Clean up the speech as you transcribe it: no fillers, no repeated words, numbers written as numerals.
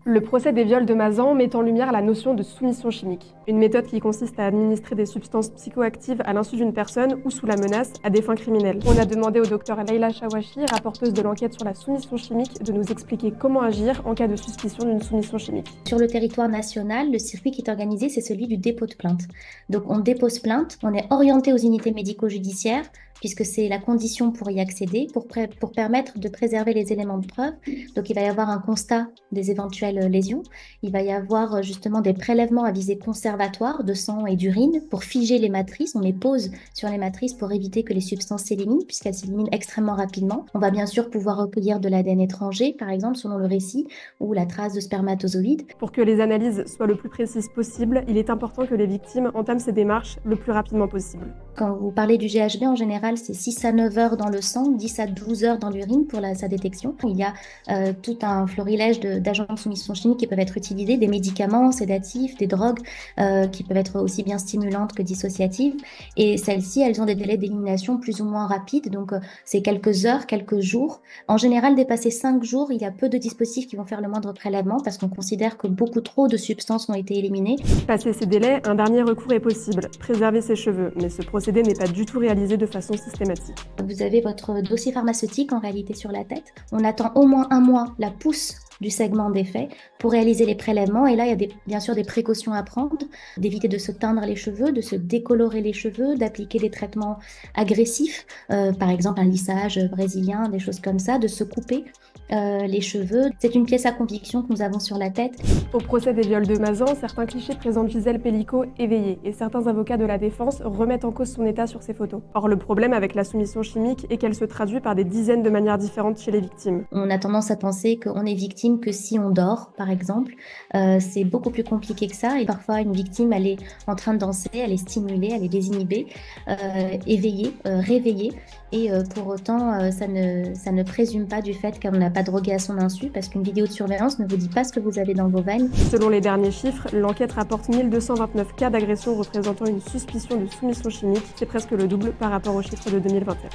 Le procès des viols de Mazan met en lumière la notion de soumission chimique, une méthode qui consiste à administrer des substances psychoactives à l'insu d'une personne ou sous la menace à des fins criminelles. On a demandé au docteur Leila Chawachi, rapporteuse de l'enquête sur la soumission chimique, de nous expliquer comment agir en cas de suspicion d'une soumission chimique. Sur le territoire national, le circuit qui est organisé, c'est celui du dépôt de plainte. Donc on dépose plainte, on est orienté aux unités médico-judiciaires, puisque c'est la condition pour y accéder, pour permettre de préserver les éléments de preuve. Donc il va y avoir un constat des éventuelles lésions, il va y avoir justement des prélèvements à visée conservatoire de sang et d'urine pour figer les matrices, on les pose sur les matrices pour éviter que les substances s'éliminent, puisqu'elles s'éliminent extrêmement rapidement. On va bien sûr pouvoir recueillir de l'ADN étranger, par exemple selon le récit, ou la trace de spermatozoïdes. Pour que les analyses soient le plus précises possible, il est important que les victimes entament ces démarches le plus rapidement possible. Quand vous parlez du GHB, en général, c'est 6 à 9 heures dans le sang, 10 à 12 heures dans l'urine pour sa détection. Il y a tout un florilège d'agents de soumission chimique qui peuvent être utilisés, des médicaments sédatifs, des drogues qui peuvent être aussi bien stimulantes que dissociatives. Et celles-ci, elles ont des délais d'élimination plus ou moins rapides, donc c'est quelques heures, quelques jours. En général, dépassé 5 jours, il y a peu de dispositifs qui vont faire le moindre prélèvement parce qu'on considère que beaucoup trop de substances ont été éliminées. Passé ces délais, un dernier recours est possible, préserver ses cheveux, mais ce procédé n'est pas du tout réalisé de façon systématique. Vous avez votre dossier pharmaceutique en réalité sur la tête. On attend au moins un mois la pousse du segment des faits pour réaliser les prélèvements. Et là, il y a bien sûr des précautions à prendre, d'éviter de se teindre les cheveux, de se décolorer les cheveux, d'appliquer des traitements agressifs, par exemple un lissage brésilien, des choses comme ça, de se couper les cheveux. C'est une pièce à conviction que nous avons sur la tête. Au procès des viols de Mazan, certains clichés présentent Gisèle Pellico éveillée et certains avocats de la défense remettent en cause son état sur ses photos. Or, le problème avec la soumission chimique est qu'elle se traduit par des dizaines de manières différentes chez les victimes. On a tendance à penser qu'on est victime que si on dort, par exemple. C'est beaucoup plus compliqué que ça. Et parfois, une victime, elle est en train de danser, elle est stimulée, elle est désinhibée, éveillée, réveillée. Et pour autant, ça ne présume pas du fait qu'on n'a pas drogué à son insu, parce qu'une vidéo de surveillance ne vous dit pas ce que vous avez dans vos veines. Selon les derniers chiffres, l'enquête rapporte 1229 cas d'agression représentant une suspicion de soumission chimique. C'est presque le double par rapport aux chiffres de 2021.